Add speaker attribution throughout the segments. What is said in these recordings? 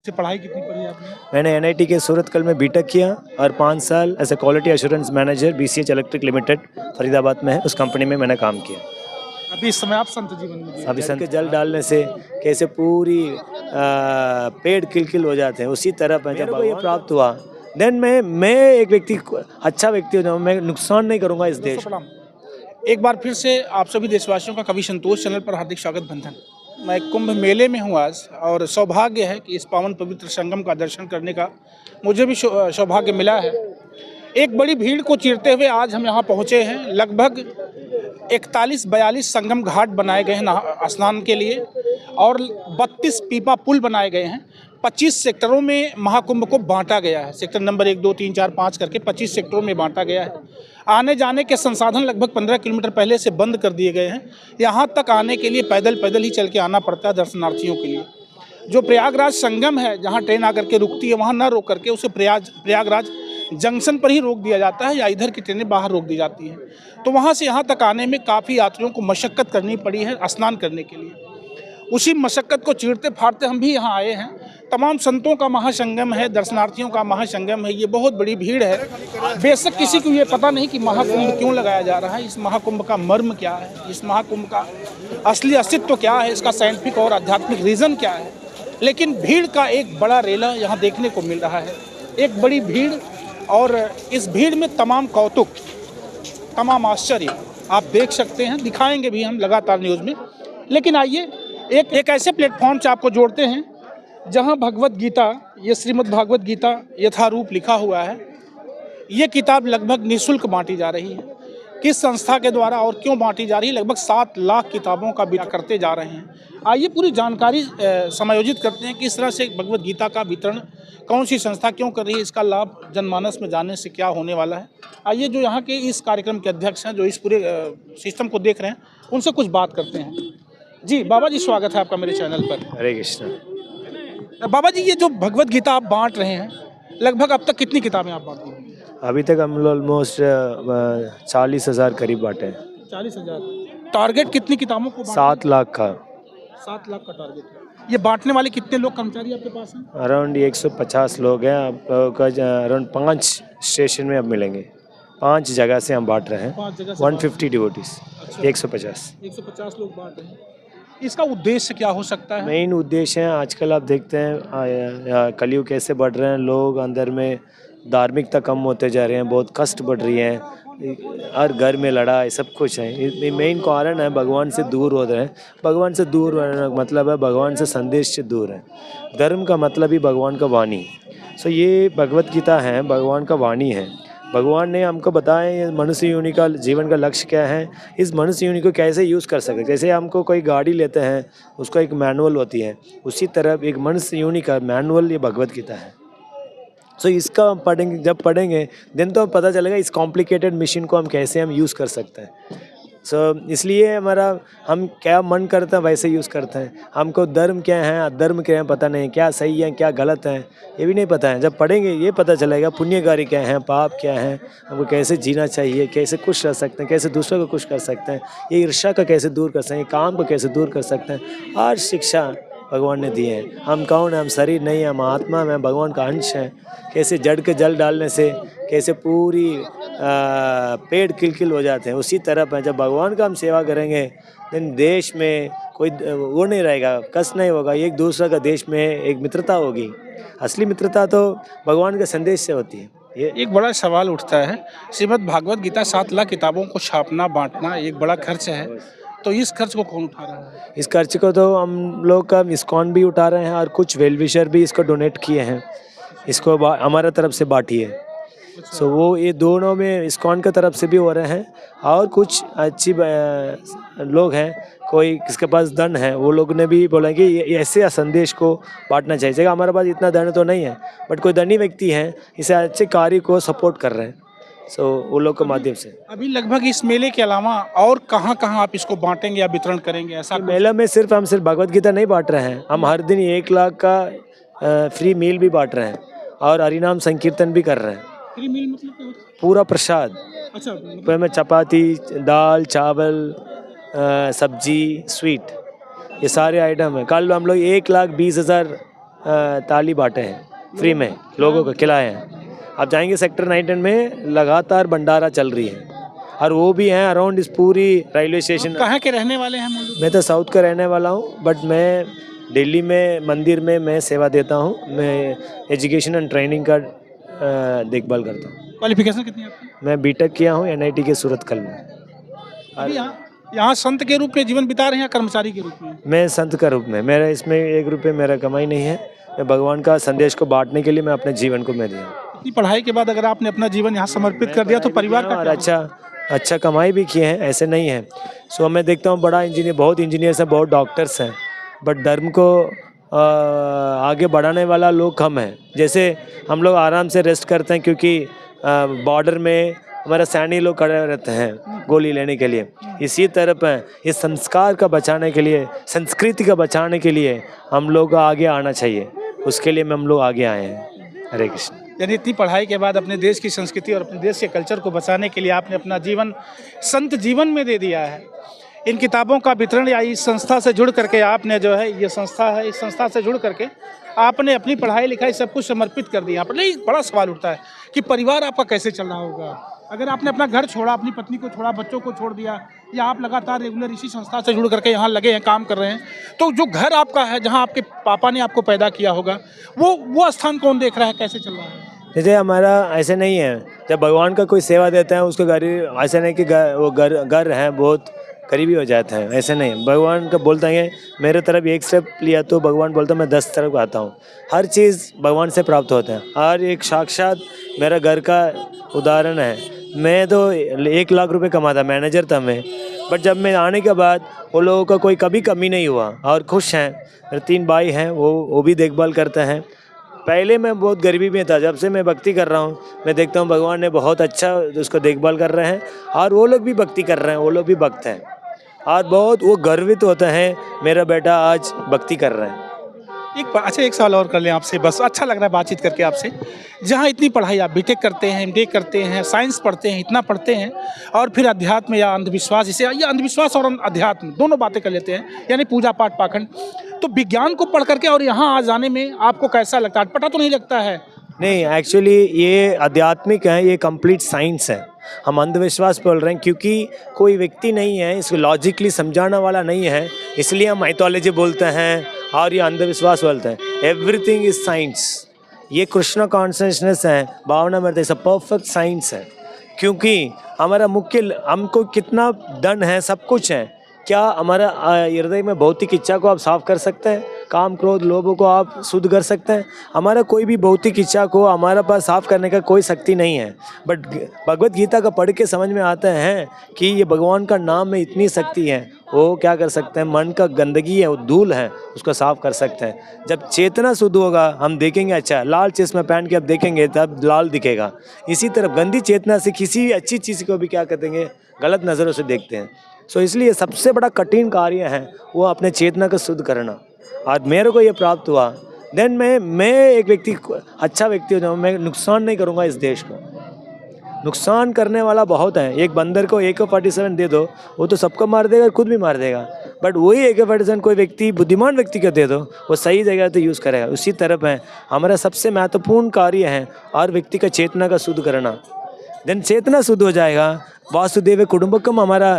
Speaker 1: से पढ़ाई कितनी पढ़ी आपने?
Speaker 2: मैंने एनआईटी के सूरतकल में बीटेक किया और 5 साल as a quality assurance manager BCH electric limited Faridabad में है, उस कंपनी में मैंने काम किया।
Speaker 1: अभी इस समय आप संत जीवन में
Speaker 2: अभी संत के जल डालने से कैसे पूरी पेड़ खिलखिल हो जाते हैं, उसी तरह मेरे को ये प्राप्त हुआ। देन मैं एक व्यक्ति, अच्छा व्यक्ति हो जाऊँ, मैं नुकसान नहीं करूँगा इस देश।
Speaker 1: एक बार फिर से आप सभी देशवासियों का कवि संतोष चैनल पर हार्दिक स्वागत बंधन। मैं कुंभ मेले में हूँ आज और सौभाग्य है कि इस पावन पवित्र संगम का दर्शन करने का मुझे भी सौभाग्य मिला है। एक बड़ी भीड़ को चीरते हुए आज हम यहाँ पहुँचे हैं। लगभग 41-42 संगम घाट बनाए गए हैं स्नान के लिए और 32 पीपा पुल बनाए गए हैं। 25 सेक्टरों में महाकुंभ को बांटा गया है। सेक्टर नंबर 1, 2, 3, 4, 5 करके 25 सेक्टरों में बांटा गया है। आने जाने के संसाधन लगभग 15 किलोमीटर पहले से बंद कर दिए गए हैं। यहाँ तक आने के लिए पैदल ही चल के आना पड़ता है दर्शनार्थियों के लिए। जो प्रयागराज संगम है, जहाँ ट्रेन आकर के रुकती है, वहाँ न रोक करके उसे प्रयागराज जंक्शन पर ही रोक दिया जाता है या इधर की ट्रेनें बाहर रोक दी जाती हैं। तो वहाँ से यहाँ तक आने में काफ़ी यात्रियों को मशक्क़त करनी पड़ी है स्नान करने के लिए। उसी मशक्क़त को चीरते फाड़ते हम भी यहाँ आए हैं। तमाम संतों का महासंगम है, दर्शनार्थियों का महासंगम है। ये बहुत बड़ी भीड़ है। बेशक किसी को ये पता नहीं कि महाकुंभ क्यों लगाया जा रहा है, इस महाकुंभ का मर्म क्या है, इस महाकुंभ का असली अस्तित्व क्या है, इसका साइंटिफिक और आध्यात्मिक रीज़न क्या है। लेकिन भीड़ का एक बड़ा रेला यहाँ देखने को मिल रहा है, एक बड़ी भीड़। और इस भीड़ में तमाम कौतुक, तमाम आश्चर्य आप देख सकते हैं, दिखाएंगे भी हम लगातार न्यूज़ में। लेकिन आइए एक ऐसे प्लेटफॉर्म से आपको जोड़ते हैं जहां भगवत गीता, ये श्रीमद् भागवत गीता यथारूप लिखा हुआ है। ये किताब लगभग निःशुल्क बांटी जा रही है। किस संस्था के द्वारा और क्यों बांटी जा रही है? लगभग 7 लाख किताबों का वितरण करते जा रहे हैं। आइए पूरी जानकारी समायोजित करते हैं कि इस तरह से भगवत गीता का वितरण कौन सी संस्था क्यों कर रही है, इसका लाभ जनमानस में जानने से क्या होने वाला है। आइए जो यहाँ के इस कार्यक्रम के अध्यक्ष हैं, जो इस पूरे सिस्टम को देख रहे हैं, उनसे कुछ बात करते हैं। जी बाबा जी, स्वागत है आपका मेरे चैनल पर।
Speaker 2: हरे कृष्ण।
Speaker 1: बाबा जी, ये जो भगवत गीता आप बांट रहे हैं, लगभग अब तक कितनी किताबें आप बांट रहे हैं?
Speaker 2: अभी तक हम लोग ऑलमोस्ट 40,000 करीब बांटे हैं।
Speaker 1: 40,000। टारगेट कितनी किताबों को?
Speaker 2: 7 लाख का।
Speaker 1: 7 लाख का टारगेट है। ये बांटने वाले कितने लोग कर्मचारी आपके पास हैं?
Speaker 2: अराउंड 150 लोग हैं। आप अराउंड 5 स्टेशन में अब मिलेंगे। 5 जगह से हम बांट रहे हैं।
Speaker 1: 5 जगह से
Speaker 2: 150 डिवोटीज।
Speaker 1: अच्छा।
Speaker 2: 150
Speaker 1: लोग बांट रहे हैं। इसका उद्देश्य क्या हो सकता है?
Speaker 2: मेन उद्देश्य है, आजकल आप देखते हैं कलयुग कैसे बढ़ रहे हैं, लोग अंदर में धार्मिकता कम होते जा रहे हैं, बहुत कष्ट बढ़ रही है, हर घर में लड़ाई सब कुछ है। मेन कारण है भगवान से दूर हो रहे हैं। भगवान से दूर होने का मतलब है भगवान से संदेश से दूर है। धर्म का मतलब ही भगवान का वाणी। सो ये भगवत गीता है, भगवान का वाणी है। भगवान ने हमको बताया ये मनुष्य योनि का जीवन का लक्ष्य क्या है, इस मनुष्य योनि को कैसे यूज़ कर सकते। जैसे हमको कोई गाड़ी लेते हैं, उसका एक मैनुअल होती है, उसी तरह एक मनुष्य योनि का मैनुअल ये भगवत गीता है। सो इसका पढ़ेंगे, जब पढ़ेंगे देन तो पता चलेगा इस कॉम्प्लिकेटेड मशीन को हम कैसे यूज़ कर सकते हैं। सो इसलिए हम क्या मन करता है वैसे यूज़ करते हैं। हमको धर्म क्या है, अधर्म क्या है पता नहीं, क्या सही है क्या गलत है ये भी नहीं पता है। जब पढ़ेंगे ये पता चलेगा पुण्य कार्य क्या है, पाप क्या है, हमको कैसे जीना चाहिए, कैसे खुश रह सकते हैं, कैसे दूसरों को खुश कर सकते हैं, ये ईर्ष्या को कैसे दूर कर सकते हैं, काम को कैसे दूर कर सकते हैं। हर शिक्षा भगवान ने दिए हैं। हम कौन है, हम शरीर नहीं है, हम आत्मा में भगवान का अंश है। कैसे जड़ के जल डालने से कैसे पूरी पेड़ खिलखिल हो जाते हैं, उसी तरह जब भगवान का हम सेवा करेंगे देन देश में कोई वो नहीं रहेगा, कष्ट नहीं होगा, एक दूसरे का देश में एक मित्रता होगी। असली मित्रता तो भगवान के संदेश से होती है। ये
Speaker 1: एक बड़ा सवाल उठता है, श्रीमद् भागवत गीता 7 लाख किताबों को छापना, बांटना एक बड़ा खर्च है, तो इस खर्च को कौन उठा रहा है?
Speaker 2: इस खर्च को तो हम लोग का इस्कॉन भी उठा रहे हैं और कुछ वेलविशर भी इसको डोनेट किए हैं, इसको हमारा तरफ से बांटी है। सो वो ये दोनों में इस्कॉन की तरफ से भी हो रहे हैं और कुछ अच्छी लोग हैं, कोई किसके पास धन है वो लोग ने भी बोला कि ऐसे संदेश को बांटना चाहिए। जगह हमारे पास इतना धन तो नहीं है, बट कोई धनी व्यक्ति हैं इसे अच्छे कार्य को सपोर्ट कर रहे हैं। सो वो लोग के माध्यम से
Speaker 1: अभी लगभग इस मेले के अलावा और कहाँ आप इसको बांटेंगे या वितरण करेंगे? ऐसा
Speaker 2: मेला में हम सिर्फ भगवत गीता नहीं बांट रहे हैं, हम हर दिन 1 लाख का फ्री मील भी बांट रहे हैं और हरिनाम संकीर्तन भी कर रहे हैं।
Speaker 1: फ्री मील मतलब क्या होता है?
Speaker 2: पूरा प्रसाद।
Speaker 1: अच्छा,
Speaker 2: मतलब में चपाती, दाल, चावल, सब्जी, स्वीट, ये सारे आइटम है। कल हम लोग 1,20,000 ताली बांटे हैं फ्री में, लोगों को खिलाए हैं। आप जाएंगे सेक्टर 9 में लगातार भंडारा चल रही है, और वो भी हैं अराउंड इस पूरी रेलवे स्टेशन।
Speaker 1: कहाँ के रहने वाले हैं मूल रूप
Speaker 2: मैं तो साउथ का रहने वाला हूँ, बट मैं दिल्ली में मंदिर में मैं सेवा देता हूँ। मैं एजुकेशन एंड ट्रेनिंग का देखभाल करता हूँ।
Speaker 1: से? क्वालिफिकेशन कितनी है आपकी?
Speaker 2: मैं बीटेक किया हूँ NIT के सूरतकल में।
Speaker 1: अभी यहाँ संत के रूप में जीवन बिता रहे हैं या कर्मचारी के रूप में?
Speaker 2: मैं संत का रूप में, मेरा इसमें 1 रुपये मेरा कमाई नहीं है। मैं भगवान का संदेश को बांटने के लिए मैं अपने जीवन को मैं दिया।
Speaker 1: इतनी पढ़ाई के बाद अगर आपने अपना जीवन यहाँ समर्पित कर दिया तो परिवार का
Speaker 2: और
Speaker 1: क्या?
Speaker 2: अच्छा कमाई भी किए हैं, ऐसे नहीं है। सो मैं देखता हूँ बड़ा इंजीनियर, बहुत इंजीनियर्स हैं, बहुत डॉक्टर्स हैं, बट धर्म को आगे बढ़ाने वाला लोग कम है। जैसे हम लोग आराम से रेस्ट करते हैं क्योंकि बॉर्डर में हमारे सैनिक लोग खड़े रहते हैं गोली लेने के लिए। इसी तरफ है, इस संस्कार का बचाने के लिए, संस्कृति का बचाने के लिए हम लोग को आगे आना चाहिए। उसके लिए हम लोग आगे आए हैं। हरे कृष्ण।
Speaker 1: यानी इतनी पढ़ाई के बाद अपने देश की संस्कृति और अपने देश के कल्चर को बचाने के लिए आपने अपना जीवन संत जीवन में दे दिया है। इन किताबों का वितरण या इस संस्था से जुड़ करके आपने जो है, ये संस्था है, इस संस्था से जुड़ करके आपने अपनी पढ़ाई लिखाई सब कुछ समर्पित कर दिया। पर नहीं, बड़ा सवाल उठता है कि परिवार आपका कैसे चल रहा होगा अगर आपने अपना घर छोड़ा, अपनी पत्नी को छोड़ा, बच्चों को छोड़ दिया, या आप लगातार रेगुलर इसी संस्था से जुड़ करके यहाँ लगे हैं, काम कर रहे हैं। तो जो घर आपका है, जहाँ आपके पापा ने आपको पैदा किया होगा, वो स्थान कौन देख रहा है, कैसे चल रहा है?
Speaker 2: जैसे हमारा ऐसे नहीं है, जब भगवान का कोई सेवा देता है उसको घर, ऐसा नहीं कि वो घर है बहुत करीबी हो जाता है, ऐसे नहीं। भगवान का बोलता है मेरे तरफ एक स्टेप लिया तो भगवान बोलता है मैं 10 तरफ आता हूँ। हर चीज़ भगवान से प्राप्त होता है। हर एक साक्षात मेरा घर का उदाहरण है। मैं तो 1 लाख रुपए कमाता, मैनेजर था मैं, बट जब मैं आने के बाद वो लोगों का कोई कभी कमी नहीं हुआ और खुश हैं। मेरे 3 भाई हैं, वो भी देखभाल करते हैं। पहले मैं बहुत गरीबी में था, जब से मैं भक्ति कर रहा हूँ मैं देखता हूँ भगवान ने बहुत अच्छा उसको देखभाल कर रहे हैं, और वो लोग भी भक्ति कर रहे हैं, वो लोग भी भक्त हैं, और बहुत वो गर्वित होता है मेरा बेटा आज भक्ति कर रहे हैं।
Speaker 1: अच्छा, एक सवाल और कर लें आपसे, बस अच्छा लग रहा है बातचीत करके आपसे। जहाँ इतनी पढ़ाई, आप बीटेक करते हैं, एमटेक करते हैं, साइंस पढ़ते हैं, इतना पढ़ते हैं, और फिर अध्यात्म या अंधविश्वास, इसे या अंधविश्वास और अध्यात्म दोनों बातें कर लेते हैं, यानी पूजा पाठ पाखंड, तो विज्ञान को पढ़ करके और यहाँ आ जाने में आपको कैसा लगता है? पता तो नहीं लगता है?
Speaker 2: नहीं, एक्चुअली ये आध्यात्मिक है, ये कंप्लीट साइंस है। हम अंधविश्वास बोल रहे हैं क्योंकि कोई व्यक्ति नहीं है इसको लॉजिकली समझाने वाला नहीं है, इसलिए हम माइथोलॉजी बोलते हैं और ये अंधविश्वास बोलते हैं। Everything is science. ये कृष्ण कॉन्शियसनेस है, भावना में सब परफेक्ट साइंस है, क्योंकि हमारा मुख्य, हमको कितना दंड है, सब कुछ है। क्या हमारा हृदय में भौतिक इच्छा को आप साफ कर सकते हैं? काम क्रोध लोभों को आप शुद्ध कर सकते हैं? हमारा कोई भी भौतिक इच्छा को हमारे पास साफ करने का कोई शक्ति नहीं है। बट भगवत गीता का पढ़ के समझ में आता है कि ये भगवान का नाम में इतनी शक्ति है। वो क्या कर सकते हैं? मन का गंदगी है, वो धूल है, उसको साफ कर सकते हैं। जब चेतना शुद्ध होगा हम देखेंगे, अच्छा लाल चश्मा पहन के आप देखेंगे तब लाल दिखेगा। इसी तरह गंदी चेतना से किसी अच्छी चीज़ को भी क्या कर देंगे, गलत नज़रों से देखते हैं। सो इसलिए सबसे बड़ा कठिन कार्य है वो अपने चेतना को शुद्ध करना। आज मेरे को ये प्राप्त हुआ, देन मैं एक व्यक्ति, अच्छा व्यक्ति हो जाऊँ, मैं नुकसान नहीं करूँगा इस देश को। नुकसान करने वाला बहुत है। एक बंदर को AK-47 दे दो, वो तो सबको मार देगा, खुद भी मार देगा। बट वही AK-47 कोई व्यक्ति, बुद्धिमान व्यक्ति को दे दो, वो सही जगह तो यूज़ करेगा। उसी तरफ है हमारा सबसे महत्वपूर्ण कार्य है, हर व्यक्ति का चेतना का शुद्ध करना। देन चेतना शुद्ध हो जाएगा, वासुदेव कुटुंबकम हमारा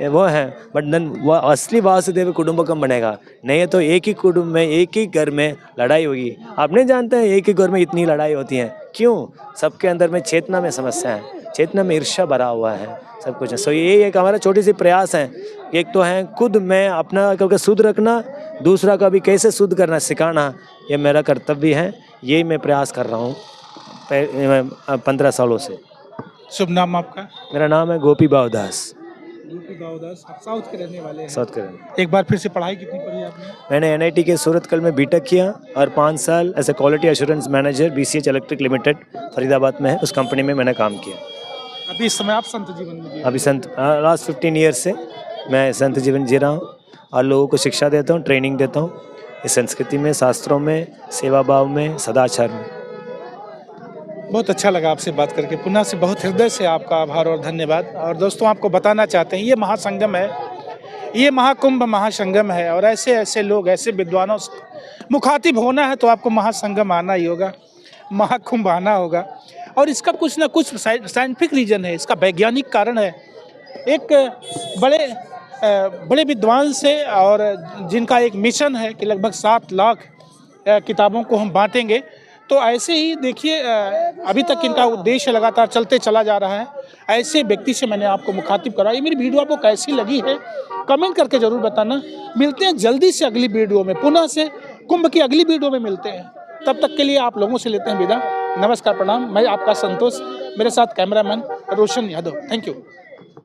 Speaker 2: वो है, बट देन वह असली वासुदेव कुटुंबकम बनेगा। नहीं तो एक ही कुटुंब में, एक ही घर में लड़ाई होगी। आप नहीं जानते हैं एक ही घर में इतनी लड़ाई होती है क्यों? सबके अंदर में चेतना में समस्या है, चेतना में ईर्ष्या भरा हुआ है, सब कुछ है। सो ये एक हमारा छोटी सी प्रयास है। एक तो है खुद मैं अपना करके शुद्ध रखना, दूसरा का भी कैसे शुद्ध करना सिखाना, ये मेरा कर्तव्य है। ये मैं प्रयास कर रहा हूँ 15 सालों से।
Speaker 1: शुभ नाम आपका?
Speaker 2: मेरा नाम है गोपी बावदास।
Speaker 1: गोपी बावदास, आप साउथ के रहने वाले हैं?
Speaker 2: साउथ के रहने।
Speaker 1: एक बार फिर से पढ़ाई कितनी पढ़ी आपने?
Speaker 2: मैंने NIT के सूरतकल में बीटेक किया और 5 साल as a quality assurance manager BCH electric limited Faridabad में है, उस कंपनी में मैंने काम किया।
Speaker 1: अभी इस समय आप संत जीवन में जी?
Speaker 2: अभी लास्ट 15 ईयर्स से मैं संत जीवन जी रहा हूँ और लोगों को शिक्षा देता हूँ, ट्रेनिंग देता हूँ इस संस्कृति में, शास्त्रों में, सेवा भाव में, सदाचार में।
Speaker 1: बहुत अच्छा लगा आपसे बात करके। पुनः से बहुत हृदय से आपका आभार और धन्यवाद। और दोस्तों, आपको बताना चाहते हैं ये महासंगम है, ये महाकुंभ महासंगम है, और ऐसे ऐसे लोग, ऐसे विद्वानों मुखातिब होना है तो आपको महासंगम आना ही होगा, महाकुंभ आना होगा। और इसका कुछ ना कुछ साइंटिफिक रीज़न है, इसका वैज्ञानिक कारण है। एक बड़े विद्वान से और जिनका एक मिशन है कि लगभग 7 लाख किताबों को हम बांटेंगे। तो ऐसे ही देखिए अभी तक इनका उद्देश्य लगातार चलते चला जा रहा है। ऐसे व्यक्ति से मैंने आपको मुखातिब करा। ये मेरी वीडियो आपको कैसी लगी है कमेंट करके ज़रूर बताना। मिलते हैं जल्दी से अगली वीडियो में, पुनः से कुंभ की अगली वीडियो में मिलते हैं। तब तक के लिए आप लोगों से लेते हैं विदा। नमस्कार, प्रणाम। मैं आपका संतोष, मेरे साथ cameraman Roshan Yadav. Thank you.